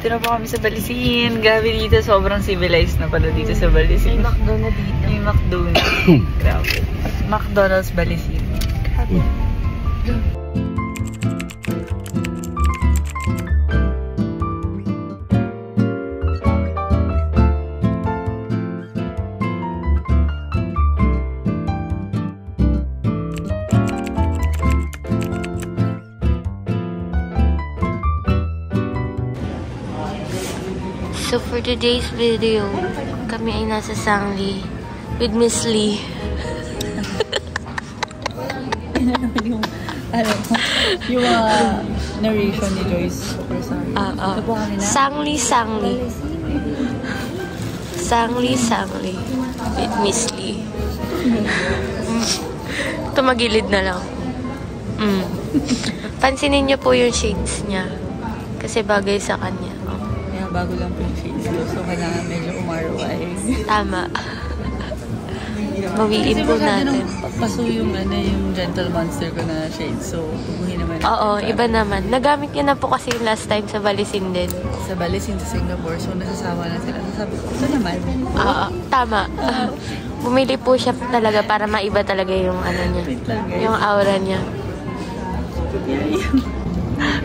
Dito na po kami sa Balisin. Grabe dito, sobrang civilized na pala dito sa Balisin. May McDo na dito. May McDonald's. Grabe. McDonald's Balisin. Grabe. So for today's video, kami ay nasa Sangli with Miss Lee. yung narration ni Joyce. Sangli with Miss Lee. Tumagilid na lang. Pansinin niyo po yung shades niya. Kasi bagay sa kanya. Bago lang po yung shades ko. So, kailangan medyo umaraway. Tama. Bawiin po natin. Paso yung Gentle Monster ko na shades. So, pupuhin naman. Oo, iba naman. Nagamit niya na po kasi last time sa Balisin din. Sa Balisin, sa Singapore. So, nasasawa na sila. Sabi ko, ito naman. Oo, tama. Bumili po siya talaga para maiba talaga yung ano niya. Yung aura niya.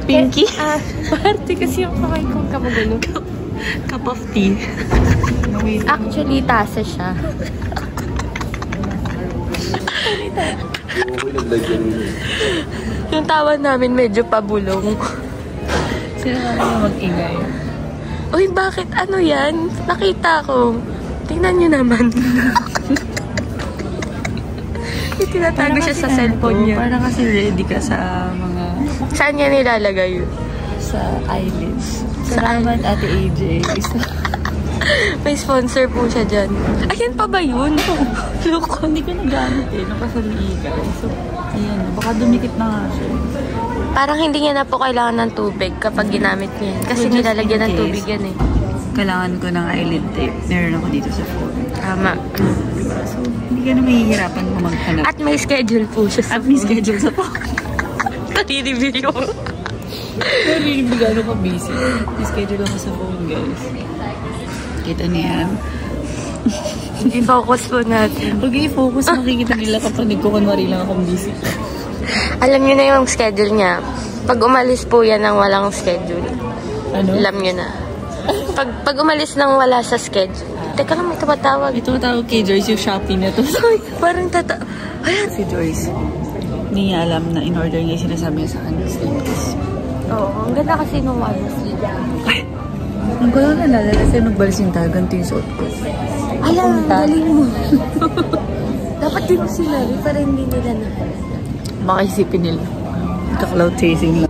Pinky? Party kasi yung kamay kong kamagano. Cup of tea. Actually, tasa siya. Yung tawa namin medyo pabulong. Sino ka naman mag-ingay? Uy, bakit? Ano yan? Nakita ko. Tingnan nyo naman. Tinatago siya sa cellphone niya. Parang kasi ready ka sa mga... Saan niya nilalagay yun? Sa eyelids. Salamat, Ate AJ. May sponsor po siya dyan. Ayan pa ba yun? Loko, hindi ko nagamit eh. Nakasaliigan. So, ayan. Baka dumikit na nga siya. Parang hindi niya na po kailangan ng tubig kapag ginamit niya. Kasi nilalagyan ng tubig yan eh. Kailangan ko ng eyelid tape. Meron ako dito sa phone. Tama. So, hindi ka na mahihirapan kung maghanap. At may schedule po siya sa phone. At may schedule sa phone. Nari-review yung... Nari-review gano'n ka busy. May schedule ako sa phone, guys. Kita niya yan. I-focus po natin. Huwag i-focus. Makikita nila kapag nagkukunwari lang akong busy. Alam niyo na yung schedule niya. Pag umalis po yan ng walang schedule. Ano? Alam niyo na. Pag umalis ng wala sa schedule. Teka lang, may tumatawag. May tumatawag kay Joyce yung Shopee na to. Sorry, parang Ayan. Si Joyce. Hindi niya alam na in-order niya yung sinasabi niya sa kanya. Oo, ang ganda kasi nung sleep. Ay! Ang ko lang nalala kasi magbalisin tayo. Ganito yung suot ko. Alam, galing mo. Dapat din mo sinabi para hindi nila nakalala. Baka isipin nila. Ka-cloud chasing lang.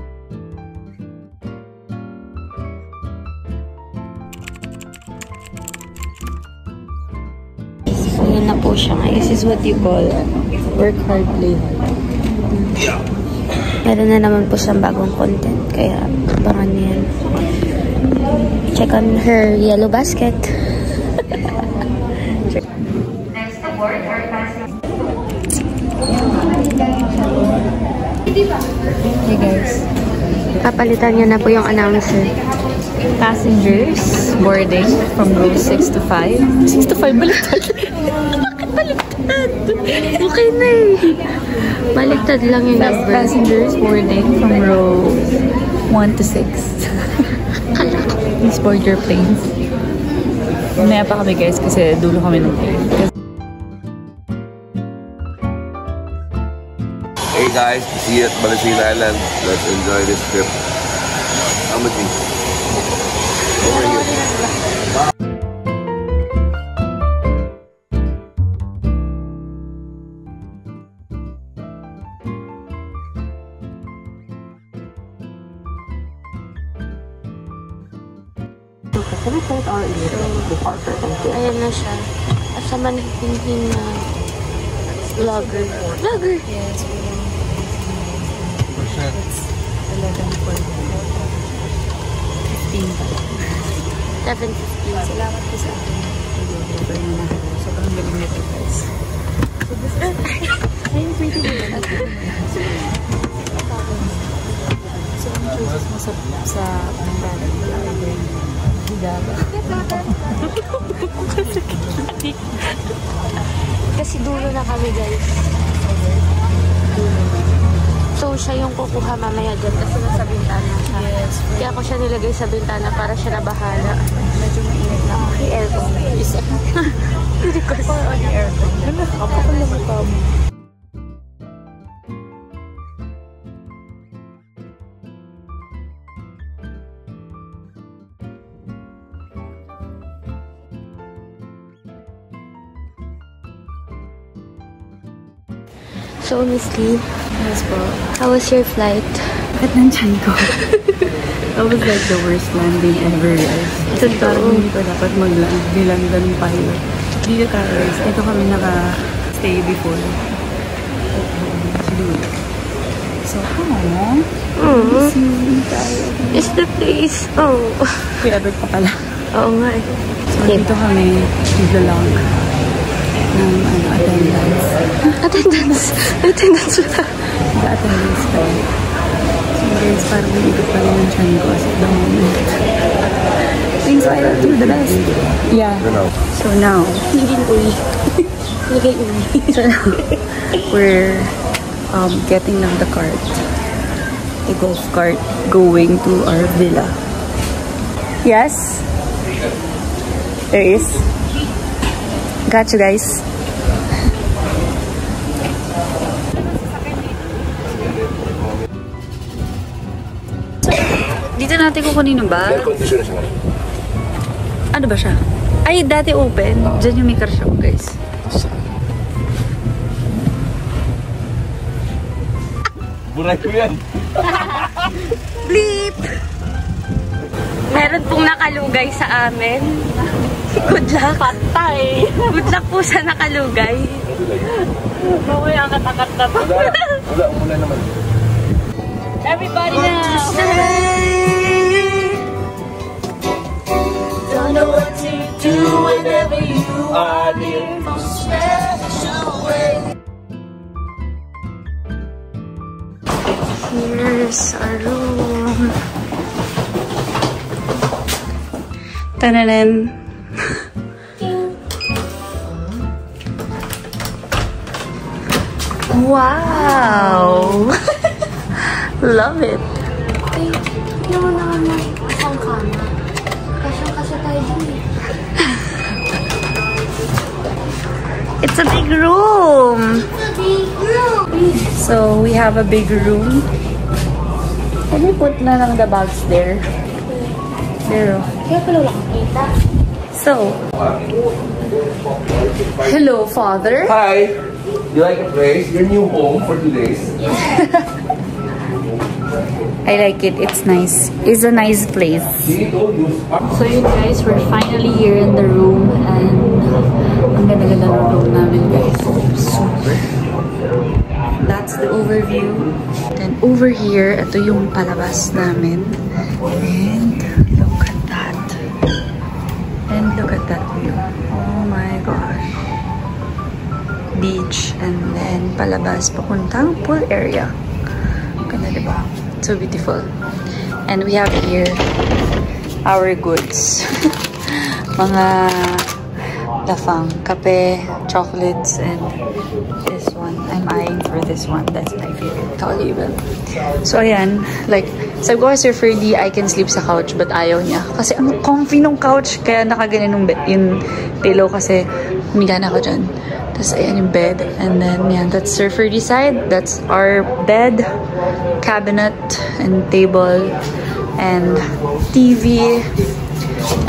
Ayan na po siya ngayon. This is what you call work hard, play hard. Meron na naman po siyang bagong content. Kaya, abangan niyo yan. Check on her yellow basket. Next award or passing. Hey guys. Papalitan niyo na po yung announcer. Passengers boarding from row 6 to 5. 6 to 5, baliktad. Bakit baliktad? Okay na eh. Baliktad lang yung number. Passengers boarding from row 1 to 6. Please board your planes. Mamaya pa kami guys kasi dulo kami ng plane. Hey guys, see you at Balisin Island. Let's enjoy this trip. How much is over here? Ayan na siya. At sa manhing na vlogger. Vlogger! Yes. 7:15. Salamat po sa akin. Sobrang galing nito guys. Ayun, pretty good. So, ang choices mo sa panggaling. Daba. Kasi dulo na kami, guys. So, siya yung kukuha mamaya dyan kasi nasa bintana siya. Yes. Kaya ako siya nilagay sa bintana para siya na bahala. Medyo mainit na ako. May aircon. Hindi ko sa aircon. Kapag lang ito. So, Miss Lee, Yes po. how was your flight? At nandiyan ko. That was like the worst landing ever, guys. Kasi parang hindi ko dapat mag-land. Nilandan ng pilot. Dito ka, guys. Ito kami naka-stay before. So, It's the place. Oh. Kuya Albert pa pala. Oo nga eh. So, dito kami nag-vlog ng attendance. Attendance. Attendance ba? Nag-attendance pa. So, guys, parang nag-ikot pa rin ng tiyan ko as of the moment. Things I do the best. Yeah. So now, Hindi uwi. Lagay uwi. so now, we're getting on the cart. The golf cart going to our villa. Yes? There is. Got you guys. Dito natin kukunin yung bag. Ano ba siya? Ay, dati open. Diyan yung may car shop, guys. Buray ko yan. Bleep! Meron pong nakalugay sa amin. Good luck. Patay. Good luck po sa nakalugay. Mamaya ang katakat na to. Wala, wala naman. Everybody now! Don't know what to do whenever you are near. Special way. Here's our room. Tananan. Wow! Love it. Ay, hindi mo naman ang kama. Kasyang-kasya tayo din eh. It's a big room. So we have a big room. Can we put na lang the bags there? There. Kaya pala wala kang kita. So, hello, Father. Hi! You like a place? Your new home for 2 days? I like it. It's nice. It's a nice place. See, told you. So yun guys, we're finally here in the room and ang ganda-ganda ng room namin guys. Super. That's the overview. Then over here, ito yung palabas namin. And look at that. And look at that view. Oh my gosh. Beach and then palabas papuntang pool area. Ganda, diba? So beautiful. And we have here our goods. Mga lafang, kape, chocolates, and this one. I'm eyeing for this one. That's my favorite. Caliban. So ayan, like, sabi ko kay Sir Ferdy, I can sleep sa couch, but ayaw niya. Kasi ang comfy nung couch, kaya nakaganin yung pillow kasi humiga na ako dyan. Tapos ayan yung bed. And then, yan, that's Sir Ferdy's side. That's our bed, cabinet, and table, and TV.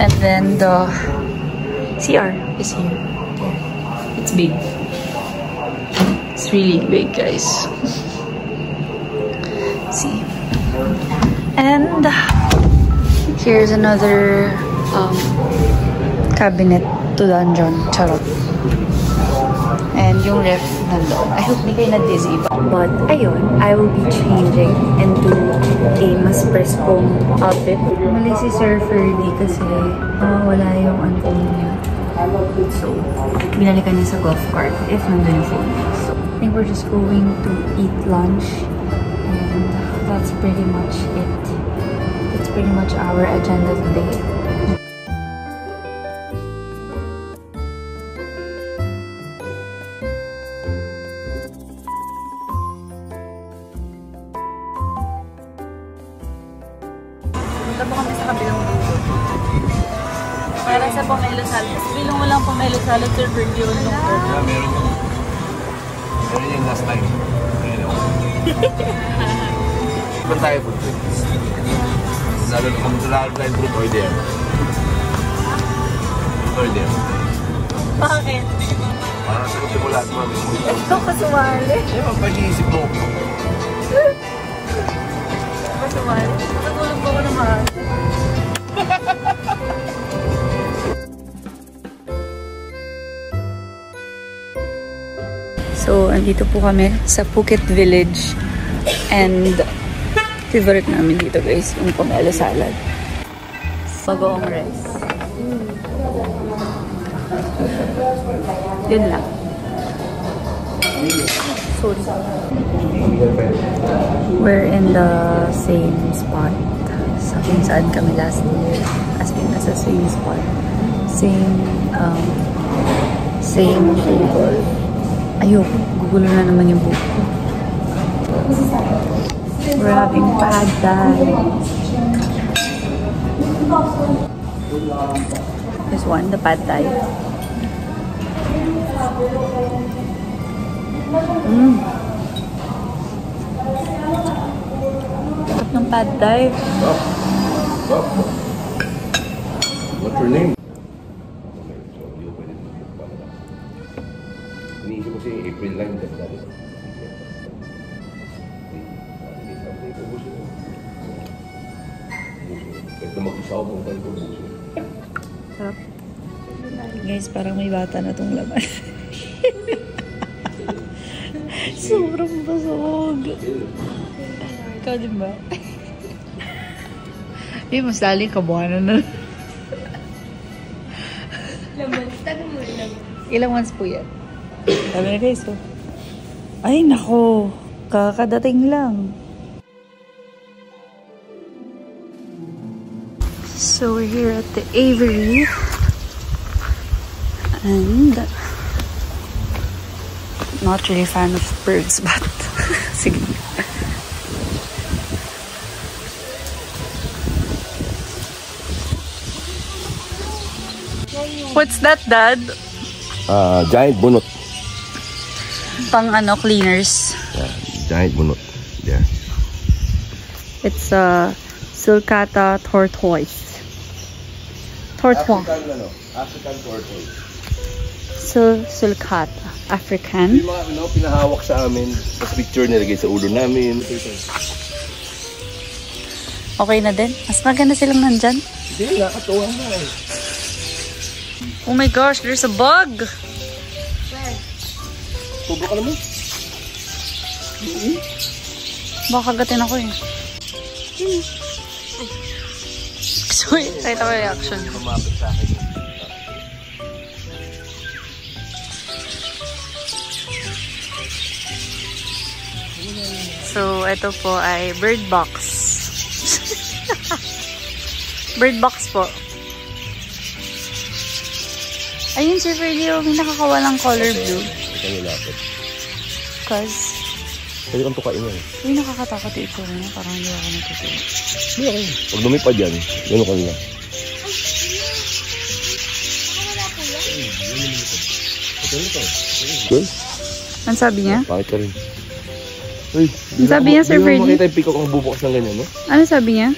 And then the CR is here. It's big. It's really big, guys. See. And here's another cabinet to dungeon. Charot. And yung ref nandun. I hope di kayo na-dizzy. But, ayun, I will be changing into a mas preskong outfit. Mali si Sir Ferdy kasi wala yung phone niya. So, binalikan niya sa golf cart if nandun yung phone niya. So, I think we're just going to eat lunch. And that's pretty much it. That's pretty much our agenda today. Punta po kami sa kabilang dulo. Para sa pomelo salad. Kasi bilong walang pomelo salad, Sir Bertie, yung nung Yeah, meron yung... Meron yung last time. Ayun ako. Saan tayo po? Lalo na kung lalo tayo truth or dare. Truth or dare. Bakit? Para sa lahat mga Ito kasumali. eh, pag-iisip mo. Kasumali. Nakatulog ba ko na mahal? So, andito po kami sa Phuket Village. And, favorite namin dito guys, yung pomelo salad. Bagoong rice. Yun lang. Sorry. We're in the same spot. Sa kung saan kami last year. As in, nasa same spot. Same table. Ayok, gugulo na naman yung buhok ko. We're having pad thai. This one, the pad thai. Sarap ng pad thai. What's your name? Iniisip ko si April lang. Ito mag-isaw mo tayo ko buso. Sarap. Guys, parang may bata na tong laman. Sobrang basog. Ikaw din ba? Eh, mas daling kabuhanan na. Ilang months po yan? Sabi na guys, oh. Ay, nako. Kakadating lang. So, we're here at the aviary. And not really a fan of birds, but sige. What's that, Dad? Giant bunot. Pang cleaners. Yeah, giant bunot. Yeah. It's a sulcata tortoise. Tortoise. African tortoise. Sulcata. African. Yung mga pinahawak sa amin, tapos picture nilagay sa ulo namin. Okay na din? Mas maganda silang nandyan? Hindi, nakatuwa na eh. Oh my gosh, there's a bug! Where? Tubo ka naman. Baka kagatin ako eh. Sorry, kahit ako reaction. Lumapit sa akin. So, ito po ay bird box. Bird box po. Ayun, Sir Ferdio, may nakakawalang color blue. Ito yung lapit. Cause, Pwede kang tukain yan. uy, nakakatakot ito. Parang hindi ako natutulog. Hindi ako. Pag lumipad yan, gano'n ka nila. Good? Ano sabi niya? Bakit ka rin? Uy, Ang sabi niya, Sir Ferdy? Hindi mo makita yung peacock ang bubukas ng ganyan, no? Ano sabi niya?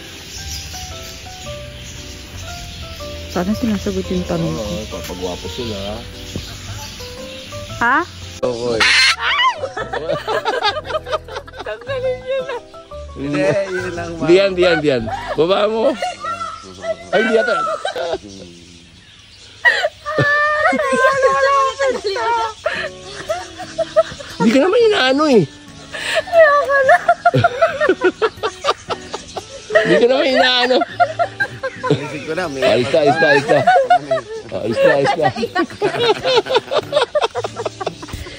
Sana sinasagot yung tanong ko. Oo, papagwapo sila. Ha? Okay. Yun lang ba? Diyan. Baba mo. Ay, hindi yata. Hindi ka naman inaano eh. Hindi ka naman inaano. Isip ko na, may... Alis ka.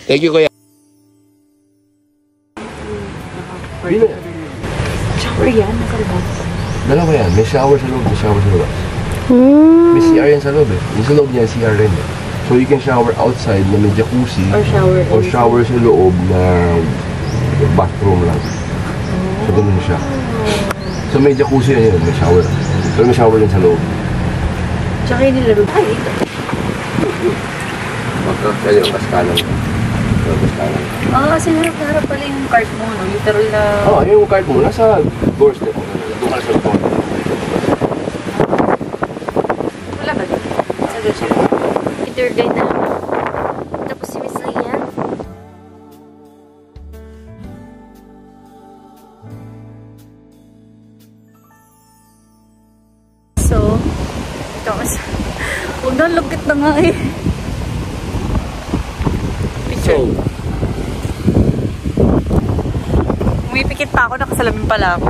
Thank you, kuya. Shower yan, nasa labas. Dalawa yan. May shower sa loob, may shower sa labas. May CR yan sa loob eh. Yung sa loob niya, CR rin eh. So you can shower outside na may jacuzzi. Or shower sa loob na bathroom lang. So ganun siya. So may jacuzzi na yun, may shower. Pero may shower din sa loob. Tsaka yung nilaro. Ay, ito. Kaya yung kaskalan. Kasi harap pala yung cart mo, no? Literal na... Yung cart mo, nasa doorstep mo. Doon ka na sa phone. Wala ba dito? Sa doorstep. Third day na. Tapos si Miss Lian. So, ito kasi... Huwag na, lugit na nga eh. Picture. Umipikit pa ako, nakasalamin pala ako.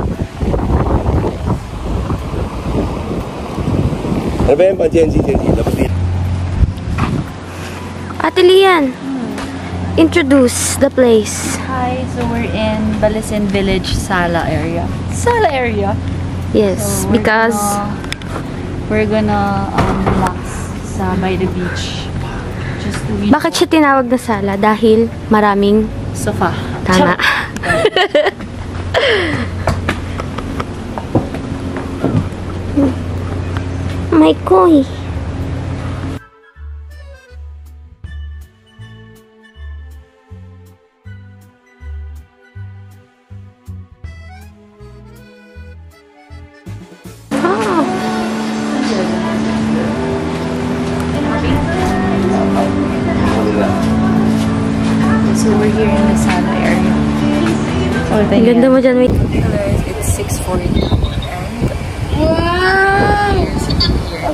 Ano ba yan pa? Gen Z? Dapat dito. Ate Lian, introduce the place. Hi, so we're in Balisin Village, Sala area. Sala area? Yes, So because we're gonna relax sa by the beach. Just to eat. bakit siya tinawag na sala? Dahil maraming Sofa. tama. My koi. So we're here in the Sala area. Ang ganda mo dyan, wait. It's 6:40 and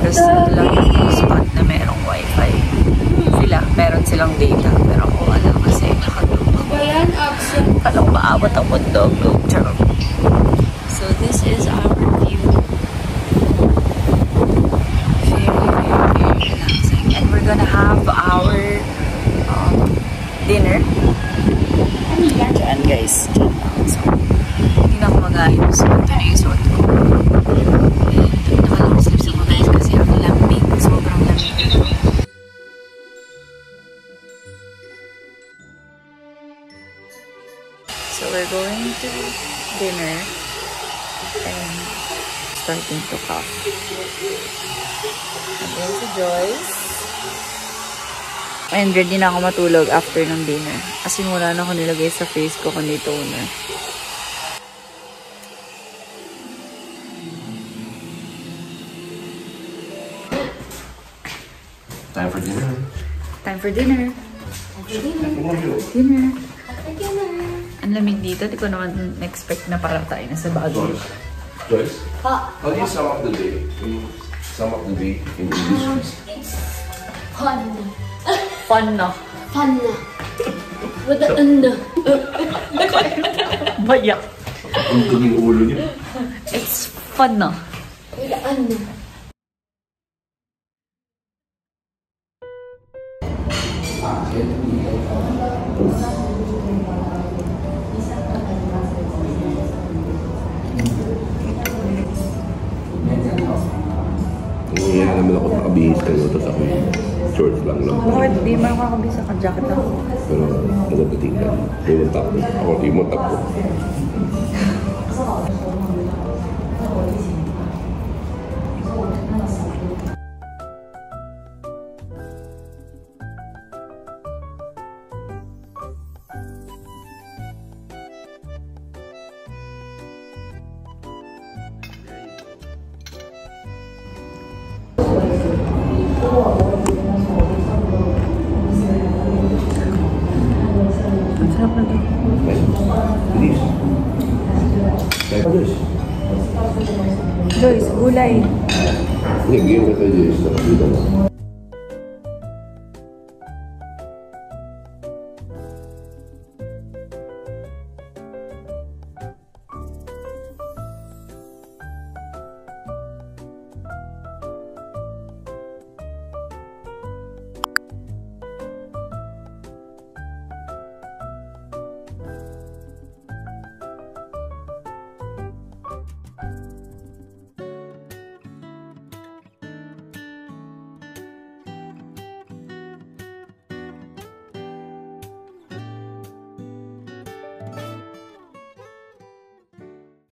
here's lang yung spot na merong wifi. Meron silang data, pero ako wala kasi nakatulog. Alam maawat ang mundo. So this is our view. Very relaxing. And we're gonna have our dinner. Diyan guys. Diyan lang. So, hindi na ako mag-ayos. So, ito na yung suot ko. And nakalong-sleep sa guys kasi ang lamig. Sobrang lamig. So, we're going to dinner and starting to cook. And then si Joyce. And ready na ako matulog after ng dinner. As in, wala na ako nilagay sa face ko kundi toner. Time for dinner. Time for dinner. Dinner. Ang lamig dito. Di ko naman expect na parang tayo na sa Baguio. Joyce? How do you sum up the day? Sum up the day in English? Fun. Fun na. Fun na. With the under. Bayak. Ang tuging ulo niya. It's fun na. With the under. Nangyayari naman ako nakabihis kayo, tapos ako yung shorts lang lang. Bakit di makakabisa ka? Jacket ako. Pero maganda tingnan. Yung top ko. Ako yung top ko. Ang sarap na ito. Bilis. Kaya pa Joyce. Joyce, gulay. Hindi, bigyan ko tayo Joyce. Nakapita na.